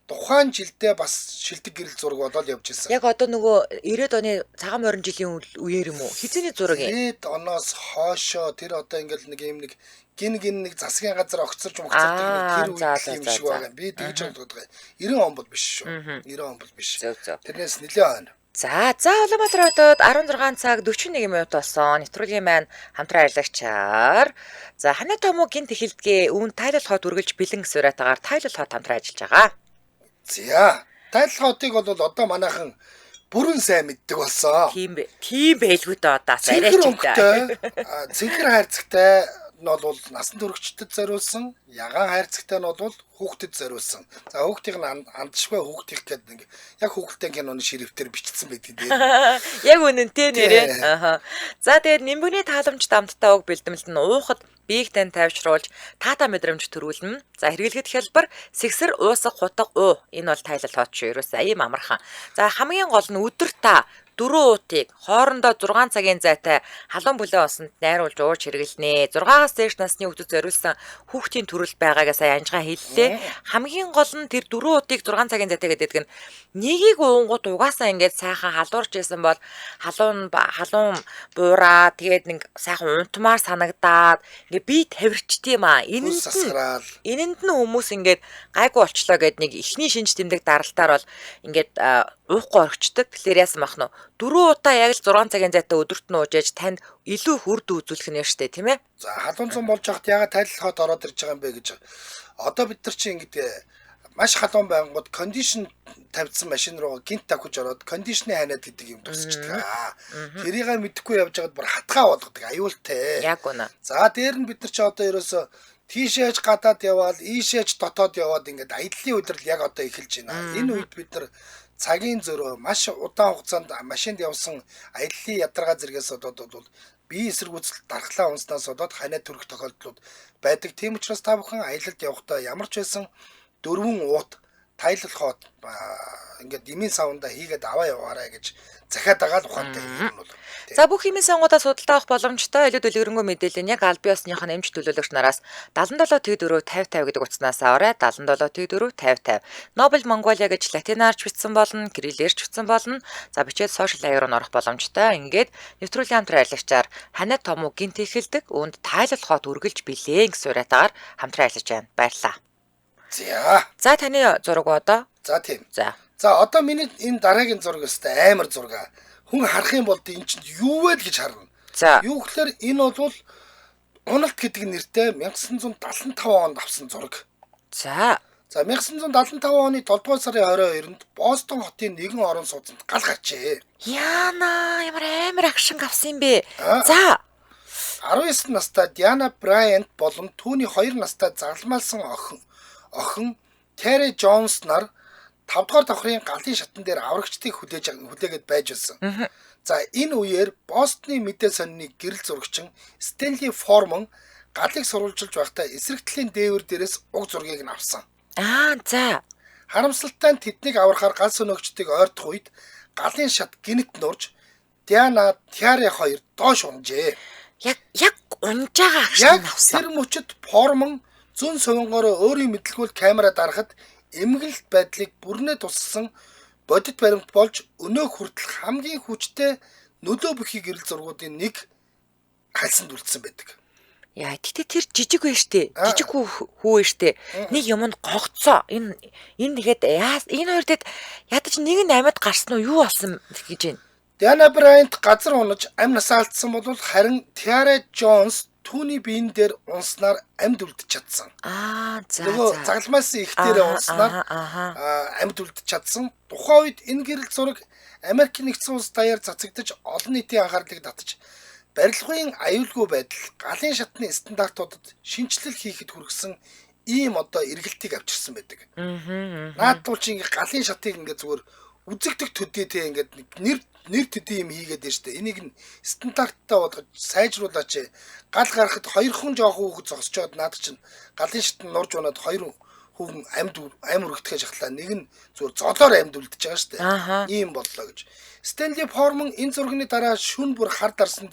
Тухайн жилдээ бас шилдэг гэрэл зураг болоод явж ирсэн. Яг одоо нөгөө 90-ад оны цагаан морин жилийн үеэр юм уу? Хизээний зураг юм? 90-ад оноос хоошоо тэр одоо ингээд нэг юм нэг гин засгийн газар огцорж мөгцөрдөг тэр үе юм шиг байгаа. Би тэгж боддог. 90 он бол биш шүү. 90 он бол биш. Тэрнээс нэлээд хойно. За Улаанбаатар хотод 16 цаг 41 минут болсон. Нэвтрүүлгийн маань хамтран ажиллагчаар за ханаа томоо гинт эхэлдгээ үүн тайлал хот үргэлж бэлэн сураатаагаар тайлал хот хамтран ажиллаж байгаа. За тайлал хотыг бол одоо манайхан бүрэн сайн мэддэг болсон. Тийм байлгүй дээ одоо цэнхэр хайрцагтай нь бол насан туршидад зориулсан, ягаан хайрцагтай нь бол хүүхдэд зориулсан. За хүүхдийг нь андшгүй хүүхдийг гэдэг нэг яг хүүхдтэй киноны ширхтээр бичсэн байдаг дээ. Яг үнэнтэй нэрээ. За тэгээд нимбүний тааламж дамттай уг бэлдэмэлт нь уухад биеийг тань тайвшруулж таата мэдрэмж төрүүлнэ. За хэрэглэхэд хэлбэр сэгсэр уусах хутга уу. Энэ бол тайлал хот шүү. Ерөөсөө ийм амархан. За хамгийн гол нь өдөр та 4 уутыг хоорондоо 6 цагийн зайтай халуун бүлээн усанд найруулж ууж хэрэглэнэ. 6-аас дээш насны хүүхдэд зориулсан хүүхдийн төрөл байгаагаа сая анжгаа хэллээ. Хамгийн гол нь тэр 4 уутыг 6 цагийн зайтай гэдэг нь нэгийг уунгууд угаасаа ингээд сайхан халуурч исэн бол халуун буураа тэгээд нэг сайхан унтмаар санагдаад ингээд би тавирчт юм аа. Энэнд нь хүмүүс ингээд гайгүй болчлоо гэд нэг ихний шинж тэмдэг даралтаар бол ингээд уухгүй орчдөг. Тэгэхээр яасан бах нь 4 удаа яг л 6 цагийн зайтай өдөрт нь уужээж танд илүү хүрд үзүүлэх нь штэ тийм ээ. За халуун зам болж хахад ягаад тайлал хот ороод ирж байгаа юм бэ гэж. Одоо бид нар чинь ингэдэг маш халуун байнгут кондишн тавьсан машин руу гинт тавьж ороод кондишны ханаад гэдэг юм тусчдаг. Тэрийг мэдэхгүй явж байгаад бүр хатгаа болгодог аюултай. Яг үнэ. За дээр нь бид нар чи одоо ерөөсө тийшээж гадаад яваал ийшээж дотоод яваад ингээд аяллаа удирдал яг одоо эхэлж байна. Энэ үед бид нар цагийн зөрөө маш удаан хугацаанд машинд явсан аяллаа ядаргаа зэрэгээс бол бие эсэргүүцэл дархлаа унснаас болоод ханаа төрөх тохиолдлууд байдаг. Тийм учраас та бүхэн аялалд явахдаа ямар ч байсан 4 уут тайлал хот ингээд имийн савнда хийгээд аваа яваарай гэж захиад байгаа л ухаантай юм бол. За бүх имийн сонгуудаа судалдаа авах боломжтой илүү дэлгэрэнгүй мэдээлэл нь яг аль биесныхын эмч төлөөлөгч нараас 77 Т4 50 гэдэг утаснаас аваарай. 77 Т4 50. Нобель Монголиа гэж латинаарч бичсэн болно, кириллээрч бичсэн болно. За бичээд сошиал аягаар нь орох боломжтой. Ингээд нэвтрүүлгийн хамтран ажиллагчаар ханаа том уу гинт эхэлдэг үүнд тайлал хот үргэлж билээ гэж сураатаагаар хамтран ажиллаж байна. Баярлалаа. За таны зураг одоо? За тийм. За одоо миний энэ дараагийн зураг өстэй амар зураг. Хүн харах юм бол энэ чинь юу вэ гэж харна. Юу гэхээр энэ бол Уналт гэдэг нэртэй 1975 онд авсан зураг. За 1975 оны 7 дугаар сарын 22-нд Бостон хотын нэгэн орон сууцнд гал гарчээ. Яна ямар амар акшн авсан юм бэ? За 19 настай Диана Брайант болон түүний 2 настай загламалсан охин Терри Джонс нар 5 дугаар давхрын галын шатан дээр аврагчдыг хүлээгээд байж байсан. За энэ үеэр Бостны мэдээ сонины гэрэл зурагчин Стенли Форман галыг сурвалжилж байхдаа эсрэгтлийн дээвэр дээрээс уг зургийг нь авсан. За харамсалтай нь тэднийг аврахаар гал сөнөгчдийг ойртох үед галын шат гинт нурж Диана Терри хоёр доош унжээ. Яг унжаагаа акшн авсан. Тэр мөчөд Форман зүүн совингороо өөрийн мэдлгүүл камера дарахад эмгэлт байдлыг бүрнээ туссан бодит баримт болж өнөө хүртэл хамгийн хүчтэй нөлөө бүхий гэрэл зургуудын нэг хальсанд үлдсэн байдаг. Яа, тэгтээ тэр жижиг вэ штэ. Жижиг хүү вэ штэ. Нэг юмд гогцоо. Энэ тэгээд энэ хоёр дэд ядаж нэг нь амьд гарсан уу юу болсон гэж байна. Диана Брайант газар унаж амь насаа алдсан бол харин Терри Джонс түүний биен дээр унснаар амьд үлдэж чадсан. Нөгөө загламаас их дээр унснаар амьд үлдэж чадсан. Тухайн үед энэ гэрэл зураг Америк нэгдсэн улс даяар цацагдж олон нийтийн анхаарлыг татаж барилгын аюулгүй байдал, галын шатны стандартуудад шинжилэл хийхэд хүргэсэн ийм одоо эргэлтийг авчирсан байдаг. Наадтул чи ингээ галын шатыг ингээ зүгээр үзэгдэх төдийтэй ингээ нэр төдий юм хийгээд байна шүү дээ. Энийг нь стандарттай болгож сайжруулаач. Гал гарахад 2 хүн жоохон хүүхэд зогсчоод наад чинь галын шат нь нурж унаад 2 хүн амьд өргөдөхөж шахлаа. Нэг нь зүгээр золоор амьд үлдчихэж байгаа шүү дээ. Ийм боллоо гэж. Стенли Форман энэ зургийн дараа шүн бүр хар дарсан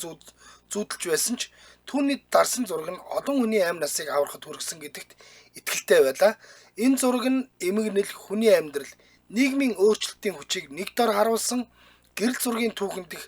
зүүдэлж байсан ч түүний дарсан зураг нь олон хүний амь насыг аврахад хүргэсэн гэдэгт итгэлтэй байлаа. Энэ зураг нь эмгэнэл, хүний амьдрал, нийгмийн өөрчлөлтийн хүчийг нэг дор харуулсан гэрэл зургийн түүхэнд их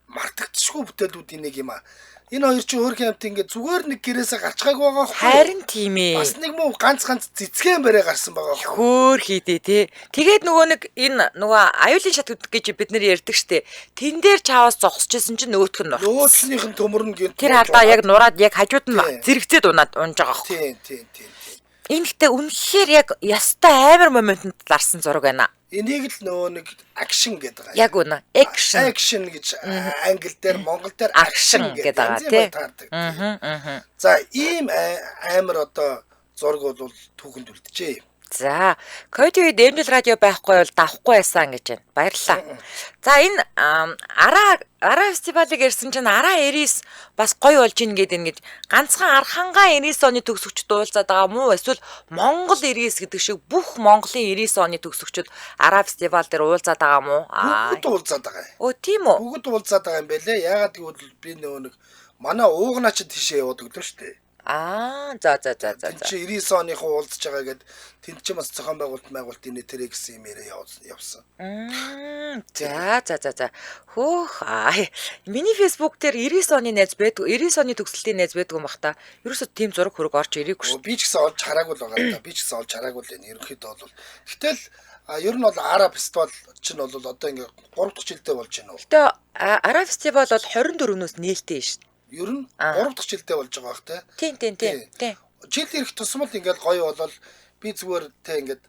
мартагдчихгүй бүтээлүүдийн нэг юм а. Энэ хоёр чинь өөр хэмт ингээд зүгээр нэг гэрээсээ гарчгааг байгаа хөө. Харин тийм ээ. Бас нэг муу ганц цэцгэн барай гарсан байгаа хөө. Хөөр хийдэ тий. Тэгээд нөгөө нэг энэ нөгөө аюулын шат гэж бид нэр ярьдаг штэ. Тэн дээр чааваас зогсчихсэн чинь нөгөөх нь нурц. Нөгөөдлийнх нь төмөр нь гинт. Тэр алдаа яг нураад яг хажууд нь зэрэгцээд унаад унж байгаа хөө. Тийм. Энэ гэхдээ үнэхээр яг ястай амар моментод дарсан зураг байна. Энийг л нөгөө нэг акшн гэдэг байгаа. Яг үнэ. Экшн. Акшн гэж англи дээр, монгол дээр акшн гэдэг байгаа тийм. За ийм амар одоо зураг бол түүхэнд үлджээ. За, Кодиуд Эмжил радио байхгүй бол давхгүй байсан гэж байна. Баярлалаа. За, энэ Араа фестивалыг ирсэн чинь Араа 99 бас гоё болж ийн гэдэг ингэж ганцхан Архангаа 99 оны төгсөгчд уулзаад байгаа мó эсвэл Монгол 99 гэдэг шиг бүх Монголын 99 оны төгсөгчд Араа фестивал дээр уулзаад байгаа мó? Бүгд уулзаад байгаа юм. Өө, тийм үү? Бүгд уулзаад байгаа юм байлээ. Яагаад гэвэл би нөгөө нэг манай уугнаач тийшээ яваад өглөө шүү дээ. За. Чи 99 оныхоо уулзж байгаа гэд тэнд чи бас зохион байгуулалт энэ тэрэ гэсэн юм яриа явсан. За. Хөөх. Миний фэйсбુક дээр 99 оны найз байдаг. 99 оны төгсөлтийн найз байдаг юм бах та. Ерөөсөө тийм зураг хөрөг орж ирээгүй шүү. Би ч гэсэн олж хараагүй л байгаа да. Би ч гэсэн олж хараагүй л энэ ерөнхийдөө бол. Гэтэл ер нь бол Араа фестивал чинь бол одоо ингээ 3 дахь жилдээ болж байна уу? Гэтэ Араа фестивал бол 24-нөөс нээлттэй шүү. Ер нь 3 дахь жилдээ болж байгаа бах те. Тийм. Жил ирэх тусмал ингээд гоё болол би зүгээр те ингээд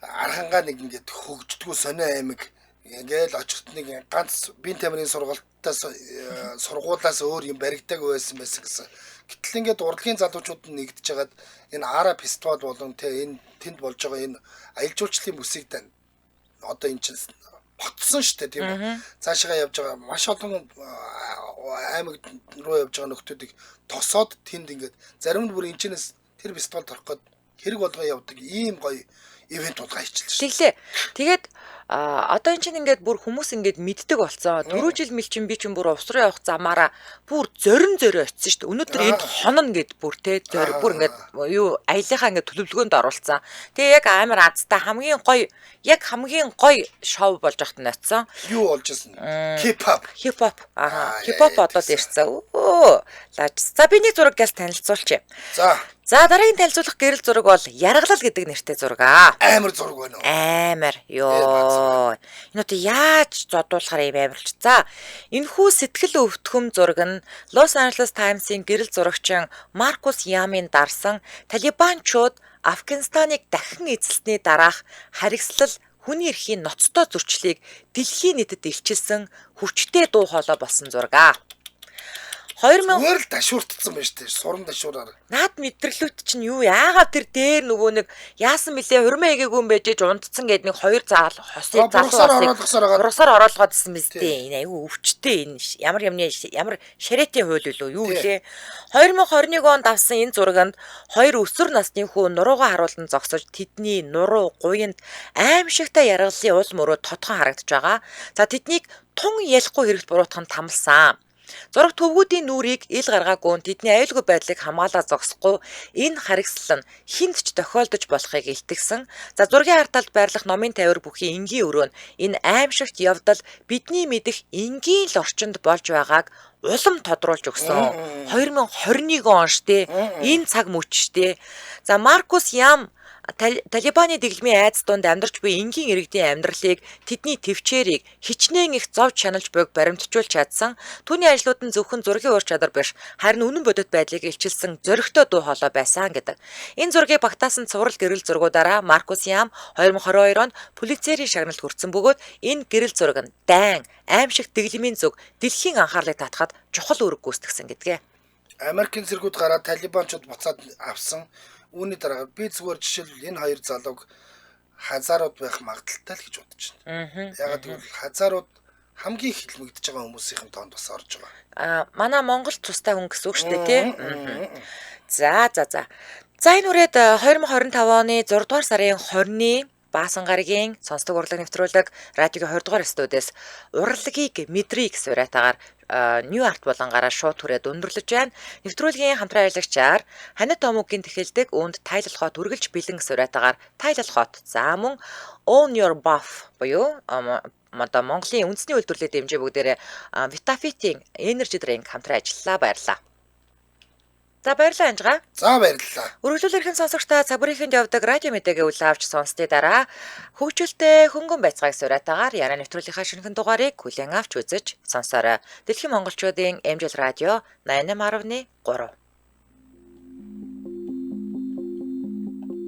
Архангаа нэг ингээд хөгждгүү сонио аймаг ингээд очихт нэг ганц бие тамирын сургуулаас өөр юм баригдаг байсан гэсэн. Гэтэл ингээд урлагийн залуучууд нь нэгдэж хагаад энэ Араа фестивал болон те энэ тэнд болж байгаа энэ аялал жуулчлалын бүсийг одоо энэ чинь ботсон шүү дээ тийм үү. Цаашаа явж байгаа маш олон аймаг руу явж байгаа нөхдүүдийг тосоод тэнд ингээд зарим нь бүр энэчнээс тэр фестивал торох гээд хэрэг болгоо явдаг ийм гоё ивент болгоо хийчихлээ шүү. Тэглээ. Тэгээд одоо энэ чинь ингээд бүр хүмүүс ингээд мэддэг болсон. 4 жил мэлчин би чинь бүр увс руу явах замаараа бүр зорин очсон шүү дээ. Өнөөдөр энд хононо гэд бүр те зориг бүр ингээд юу аяллахаа ингээд төлөвлөгөөнд оруулсан. Тэгээ яг амар азтай хамгийн гоё шоу болж ахт ноцсон. Юу болж исэн? Хип-хоп. Хип-хоп болоод ирсэн. Өө. За би нэг зураг гал танилцуулчих. За дараагийн танилцуулах гэрэл зураг бол Яргалал гэдэг нэртэй зураг аа. Амар зураг байна уу? Амар. Ёо. Энэ одоо яаж зодуулахаар юм амарлч. За энэхүү сэтгэл өвтгөм зураг нь Los Angeles Times-ийн гэрэл зурагчин Маркус Ямын дарсан Талибанчууд Афганистаныг дахин эзэлсний дараах харгислал хүний эрхийн ноцтой зөрчлийг дэлхийн нийтэд илчилсэн хүчтэй дуу хоолой болсон зураг аа. 2000 зүгээр л дашууртсан байна шүү дээ. Сурам дашуураар. Наад мэдрэлүүд чинь юу яагаад тэр дээр нөгөө нэг яасан бэлээ хурмаа игээгүй юм байж унтцсан гэдэг нэг хоёр заал хосыг урагсаар оруулгаад исэн биз дээ. Энэ айгүй өвчтэй энэ ямар шарэтийн хууль юу лээ. 2021 онд авсан энэ зурагт хоёр өсвөр насны хүү нуруугаа харуулан зогсож тэдний нуруу гуйнд аимшигтай яргаллын уул мөрөө тодхон харагдаж байгаа. За тэднийг тун ялахгүй хэрэгт буруутах нь тамлсан. Зураг төвгүүдийн нүрийг ил гаргаагүй тэдний аюулгүй байдлыг хамгаалаа зогсохгүй энэ харгислал нь хинт ч тохиолдож болохыг илтгэсэн. За зургийн арталд байрлах номын тавир бүхий энгийн өрөө нь энэ аимшигт явдал бидний мэдих энгийн л орчинд болж байгааг улам тодруулж өгсөн. 2021 он штэ энэ цаг мөч штэ. За Маркус Ям Талибаны дэглэмийн айдас дунд амьдарч буй энгийн иргэдийн амьдралыг тэдний төвчээрийг хичнээн их зовж шаналж буйг баримтжуулж чадсан. Түүний ажлууд нь зөвхөн зургийн ур чадвар биш, харин үнэн бодит байдлыг илчилсэн зөрөгтэй дуу хоолой байсан гэдэг. Энэ зургийг багтаасан цуврал гэрэл зургуудаараа Маркус Ям 2022 онд полицейрийн шагналд хүрсэн бөгөөд энэ гэрэл зураг нь дайн, аимшигт дэглэмийн зүг дэлхийн анхаарлыг татахад чухал үүрэг гүйцэтгсэн гэдгээ. Америкийн зэргүүд гараад Талибанчууд буцаад авсан. Үүний дараа би зүгээр жишээл энэ хоёр залууг хазаарууд байх магадaltaй л гэж бодож байна. Ягаад гэвэл хазаарууд хамгийн их хилмигдэж байгаа хүмүүсийн тоонд бас орж байгаа. Манай Монгол тустай хүн гэсэн үг шүү дээ тий. За. За энэ үрээд 2025 оны 6 дугаар сарын 20-ны Баасан гарагийн сонсдог урлаг нэвтрүүлэг радиогийн 20 дугаар студиэс урлагийг мэдрий гэсэн уриатаагаар New Art болонгаараа шууд түрээд өндөрлөж байна. Нэвтрүүлгийн хамтран ажиллагчаар Ханит Томугийн тэхэлдэг үүнд тайлал хот үргэлж бэлэн сураатаагаар тайлал хот. За мөн Own Your Buff буюу одоо Монголын үндэсний үйлдвэрлэлд дэмжээ бүгдээрээ Vitafit-ийн Energy Drink хамтран ажиллалаа. Баярлалаа. За баярлалаа Анжгаа. За баярлалаа. Үргэлжлүүлэрхэн сонсогчдаа цаг бүрийнхэнд явдаг радио мэдээгээ үл авч сонсдээ дараа хөгжүүлтэй хөнгөн байцгааг сураатаагаар яраа нэвтрүүлгийнхаа шинэхэн дугаарыг хүлээн авч үзэж сонсоорой. Дэлхийн монголчуудын эмжил радио 88.3